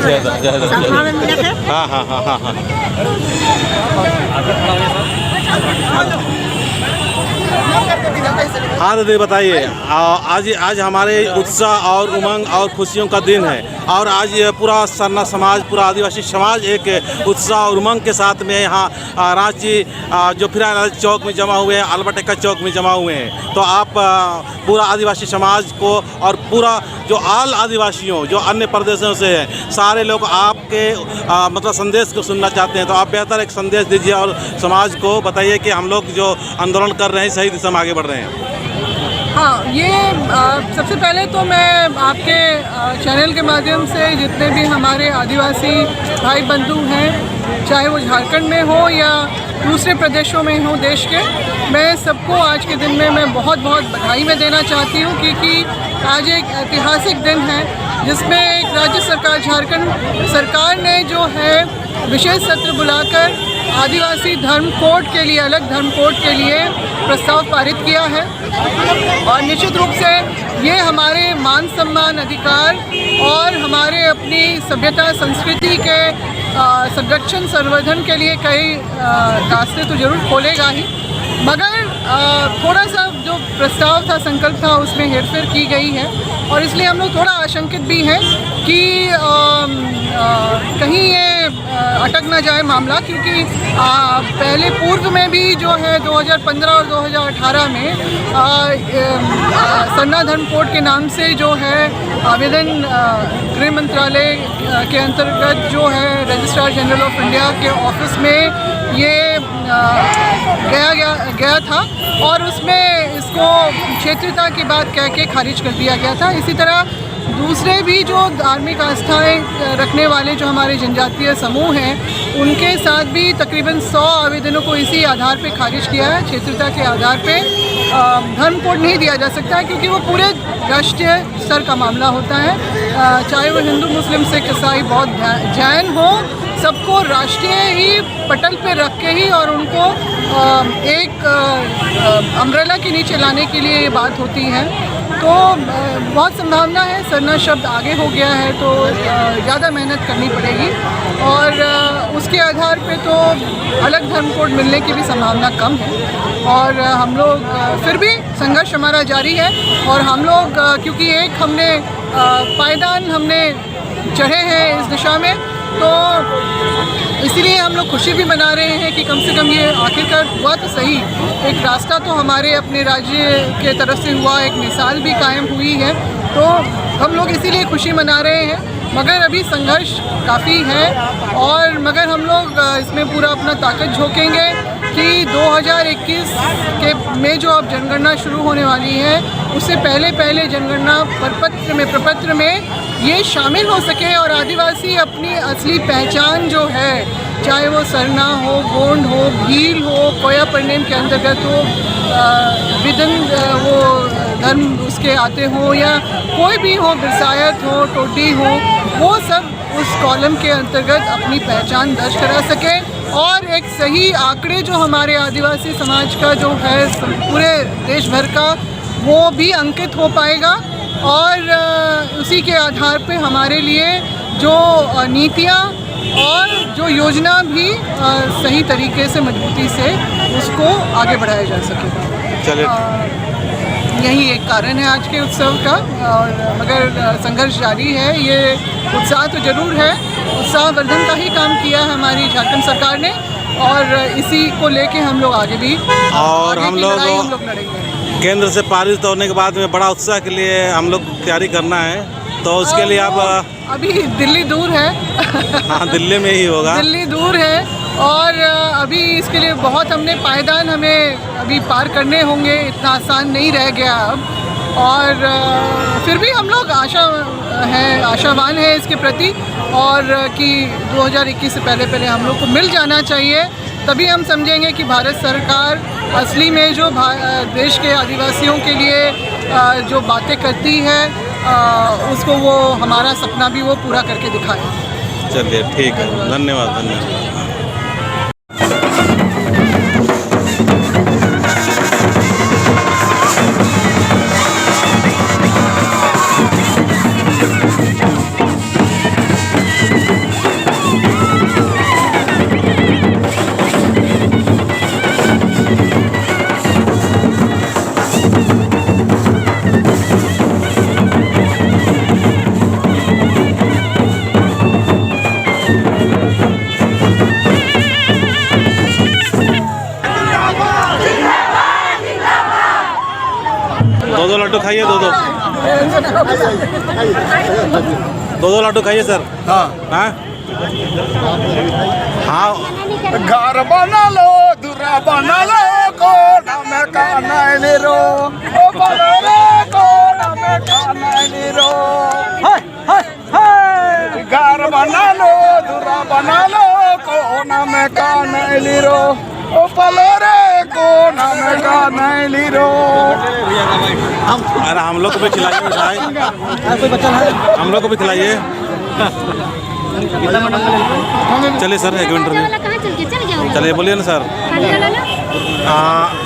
हाँ हाँ हाँ हाँ हाँ। हाँ दीदी बताइए, आज आज हमारे उत्साह और उमंग और खुशियों का दिन है और आज ये पूरा सरना समाज, पूरा आदिवासी समाज एक उत्साह और उमंग के साथ में यहाँ रांची जो फिर चौक में जमा हुए हैं, अल्बर्ट चौक में जमा हुए हैं। तो आप पूरा आदिवासी समाज को और पूरा जो आल आदिवासियों जो अन्य प्रदेशों से हैं सारे लोग आपके मतलब संदेश को सुनना चाहते हैं। तो आप बेहतर एक संदेश दीजिए और समाज को बताइए कि हम लोग जो आंदोलन कर रहे हैं सही दिशा में आगे बढ़ रहे हैं। हाँ, ये सबसे पहले तो मैं आपके चैनल के माध्यम से जितने भी हमारे आदिवासी भाई बंधु हैं, चाहे वो झारखंड में हो या दूसरे प्रदेशों में हो देश के, मैं सबको आज के दिन में मैं बहुत बहुत बधाई मैं देना चाहती हूँ क्योंकि आज एक ऐतिहासिक दिन है जिसमें एक राज्य सरकार, झारखंड सरकार ने जो है विशेष सत्र बुलाकर आदिवासी धर्म कोड के लिए, अलग धर्म कोड के लिए प्रस्ताव पारित किया है। और निश्चित रूप से ये हमारे मान सम्मान, अधिकार और हमारे अपनी सभ्यता संस्कृति के संरक्षण संवर्धन के लिए कई रास्ते तो जरूर खोलेगा ही, मगर थोड़ा सा जो प्रस्ताव था, संकल्प था, उसमें हेरफेर की गई है और इसलिए हम लोग थोड़ा आशंकित भी हैं कि कहीं ये अटक ना जाए मामला, क्योंकि पहले पूर्व में भी जो है 2015 और 2018 में सरना धर्म कोड के नाम से जो है आवेदन गृह मंत्रालय के अंतर्गत जो है रजिस्ट्रार जनरल ऑफ इंडिया के ऑफिस में ये गया था और उसमें इसको क्षेत्रीयता की बात कह के खारिज कर दिया गया था। इसी तरह दूसरे भी जो धार्मिक आस्थाएं रखने वाले जो हमारे जनजातीय समूह हैं उनके साथ भी तकरीबन 100 आवेदनों को इसी आधार पे खारिज किया है। क्षेत्रीयता के आधार पे धर्म कोड नहीं दिया जा सकता है क्योंकि वो पूरे राष्ट्रीय स्तर का मामला होता है, चाहे वो हिंदू, मुस्लिम, सिख, ईसाई, बौद्ध, जैन हो, सबको राष्ट्रीय ही पटल पे रख के ही और उनको एक अम्ब्रेला के नीचे लाने के लिए ये बात होती है। तो बहुत संभावना है, सरना शब्द आगे हो गया है तो ज़्यादा मेहनत करनी पड़ेगी और उसके आधार पे तो अलग धर्म कोड मिलने की भी संभावना कम है और हम लोग फिर भी संघर्ष हमारा जारी है और हम लोग क्योंकि एक हमने पायदान हमने चढ़े हैं इस दिशा में, तो इसीलिए हम लोग खुशी भी मना रहे हैं कि कम से कम ये आखिरकार हुआ तो सही, एक रास्ता तो हमारे अपने राज्य के तरफ से हुआ, एक मिसाल भी कायम हुई है, तो हम लोग इसीलिए खुशी मना रहे हैं। मगर अभी संघर्ष काफ़ी है और मगर हम लोग इसमें पूरा अपना ताकत झोंकेंगे कि 2021 के में जो अब जनगणना शुरू होने वाली है उससे पहले जनगणना प्रपत्र में ये शामिल हो सके और आदिवासी अपनी असली पहचान जो है, चाहे वो सरना हो, गोंड हो, भील हो, कोया परनेम के अंतर्गत हो, विदन वो धर्म उसके आते हो या कोई भी हो, बिरसायत हो, टोडी हो, वो सब उस कॉलम के अंतर्गत अपनी पहचान दर्ज करा सके और एक सही आंकड़े जो हमारे आदिवासी समाज का जो है पूरे देश भर का वो भी अंकित हो पाएगा और उसी के आधार पे हमारे लिए जो नीतियाँ और जो योजना भी सही तरीके से मजबूती से उसको आगे बढ़ाया जा सकेगा। चलिए, यही एक कारण है आज के उत्सव का और मगर संघर्ष जारी है। ये उत्साह तो जरूर है, उत्साहवर्धन का ही काम किया है हमारी झारखंड सरकार ने और इसी को लेके हम लोग आगे भी और आगे हम लोग लड़ेंगे। केंद्र से पारित होने के बाद में बड़ा उत्साह के लिए हम लोग तैयारी करना है, तो उसके लिए आप अभी दिल्ली दूर है हाँ, दिल्ली में ही होगा, दिल्ली दूर है और अभी इसके लिए बहुत हमने पायदान हमें अभी पार करने होंगे, इतना आसान नहीं रह गया अब और फिर भी हम लोग आशावान है इसके प्रति और कि 2021 से पहले हम लोग को मिल जाना चाहिए, तभी हम समझेंगे कि भारत सरकार असली में जो देश के आदिवासियों के लिए जो बातें करती है उसको वो हमारा सपना भी वो पूरा करके दिखाए। चलिए ठीक है, धन्यवाद। दो लड्डू खाइए सर। हाँ हाँ हाँ घर बना लो दूरा बना लो कोना में काना रो ओ बनो रे कोना में काना रो घर बना लो दूरा बना लो कोना में काना रो ओ पलो रे कोना में काना रो। अरे हम लोग को भी खिलाइए भाई, हम लोग को भी खिलाइए। चलिए सर, एक मिनट चलिए, बोलिए ना सर।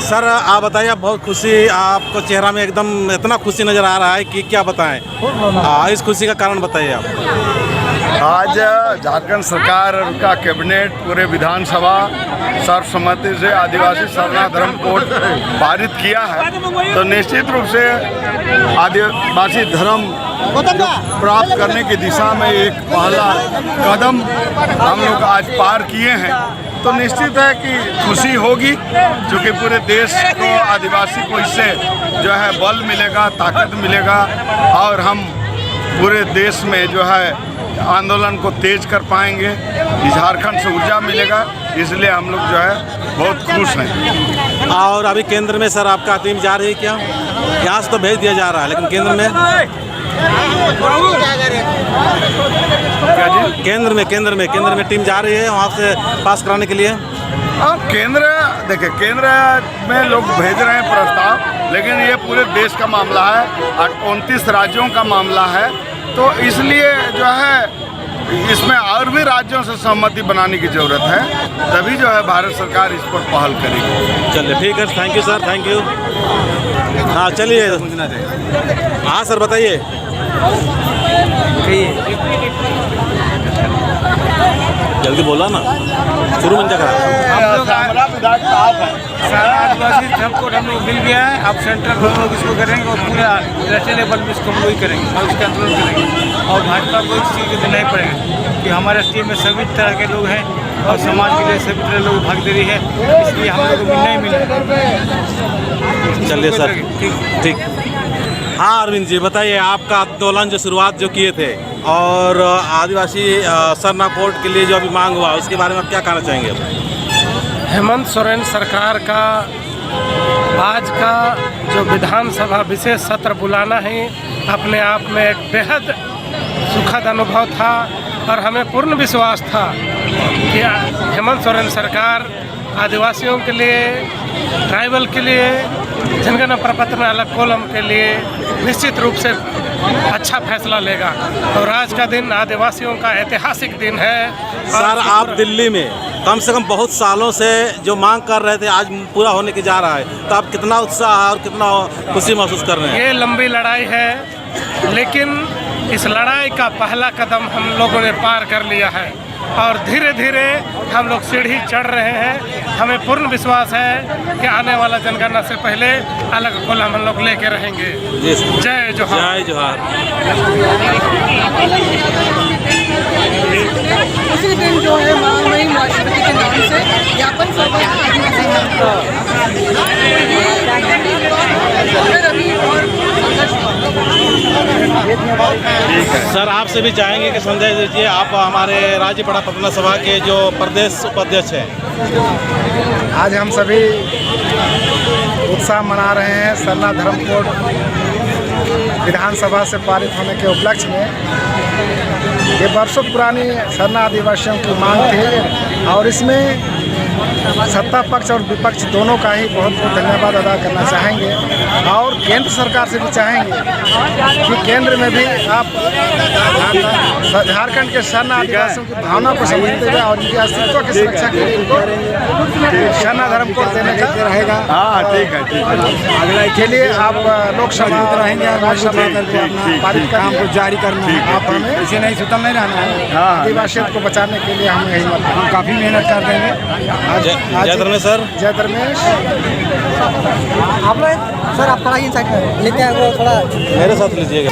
सर आप बताइए, आप बहुत खुशी, आपको चेहरा में एकदम इतना खुशी नज़र आ रहा है कि क्या बताएं। इस खुशी का कारण बताइए आप। आज झारखंड सरकार और उनका कैबिनेट पूरे विधानसभा सर्वसम्मति से आदिवासी सरना धर्म कोड पारित किया है, तो निश्चित रूप से आदिवासी धर्म प्राप्त करने की दिशा में एक पहला कदम हम लोग आज पार किए हैं। तो निश्चित है कि खुशी होगी, क्योंकि पूरे देश को, आदिवासी को इससे जो है बल मिलेगा, ताकत मिलेगा और हम पूरे देश में जो है आंदोलन को तेज कर पाएंगे। झारखंड से ऊर्जा मिलेगा, इसलिए हम लोग जो है बहुत खुश हैं। और अभी केंद्र में सर आपका टीम जा रही है क्या? यहाँ से तो भेज दिया जा रहा है, लेकिन केंद्र में क्या जी? केंद्र में टीम जा रही है वहाँ से पास कराने के लिए। हाँ, केंद्र देखिए, केंद्र में लोग भेज रहे हैं प्रस्ताव, लेकिन ये पूरे देश का मामला है, 29 राज्यों का मामला है, तो इसलिए जो है इसमें और भी राज्यों से सहमति बनाने की ज़रूरत है, तभी जो है भारत सरकार इस पर पहल करेगी। चलिए ठीक है, thank you sir, thank you. हाँ चलिए, हाँ सर बताइए। जल्दी बोला ना, शुरू में क्या सारा आदिवासी सबको हम लोग मिल गया है। अब सेंट्रल हम लोग इसको करेंगे और पूरा नेशनल लेवल में इसको हम लोग ही करेंगे और इसका आंदोलन करेंगे। और भाजपा को इस चीज़ को देना ही पड़ेगा कि हमारे स्टेट में सभी तरह के लोग हैं और समाज के लिए सभी तरह लोग भागीदारी है, इसलिए हम लोग को मिलना ही मिला। चलिए सर, ठीक। हाँ अरविंद जी बताइए, आपका आंदोलन जो शुरुआत जो किए थे और आदिवासी सरना कोड के लिए जो अभी मांग हुआ, उसके बारे में आप क्या कहना चाहेंगे? हेमंत सोरेन सरकार का आज का जो विधानसभा विशेष सत्र बुलाना है, अपने आप में एक बेहद सुखद अनुभव था और हमें पूर्ण विश्वास था कि हेमंत सोरेन सरकार आदिवासियों के लिए, ट्राइबल के लिए, जनगणना प्रपत्र में अलग कॉलम के लिए निश्चित रूप से अच्छा फैसला लेगा। और आज का दिन आदिवासियों का ऐतिहासिक दिन है। सर आप दिल्ली में कम से कम बहुत सालों से जो मांग कर रहे थे, आज पूरा होने की जा रहा है, तो आप कितना उत्साह और कितना खुशी महसूस कर रहे हैं? ये लंबी लड़ाई है, लेकिन इस लड़ाई का पहला कदम हम लोगों ने पार कर लिया है और धीरे धीरे हम लोग सीढ़ी चढ़ रहे हैं। हमें पूर्ण विश्वास है कि आने वाला जनगणना से पहले अलग कॉलम हम लोग लेके रहेंगे। जय जोहार। जय जोहार। उसी दिन जो है महामहिम राष्ट्रपति के नाम से ज्ञापन सभा सर आपसे भी चाहेंगे कि संजय दीजिए, आप हमारे राज्य बड़ा पटना सभा के जो प्रदेश उपाध्यक्ष हैं। आज हम सभी उत्साह मना रहे हैं सरना धर्म कोड विधानसभा से पारित होने के उपलक्ष्य में। ये वर्षों पुरानी सरना आदिवासियों की मांग थी और इसमें सत्ता पक्ष और विपक्ष दोनों का ही बहुत बहुत धन्यवाद अदा करना चाहेंगे और केंद्र सरकार से भी चाहेंगे कि केंद्र में भी आप झारखंड के सरना आदिवासियों की भावना को समझते हुए और उनके अस्तित्व की सुरक्षा के लिए इनको सरना धर्म कोड देने का रहेगा। हाँ ठीक है, ठीक है। अगला के लिए आप लोकसभा रहेंगे, राज्यसभा पारित काम को जारी करना है। आप हमें इसे नहीं सुतल नहीं रहना है। आदिवासियों को बचाने के लिए हम यही काफ़ी मेहनत कर देंगे। जय धर्मेश सर। जय धर्मेश। आप लोग सर आप थोड़ा इन साइड में लेते हैं, वो थोड़ा मेरे साथ लीजिएगा।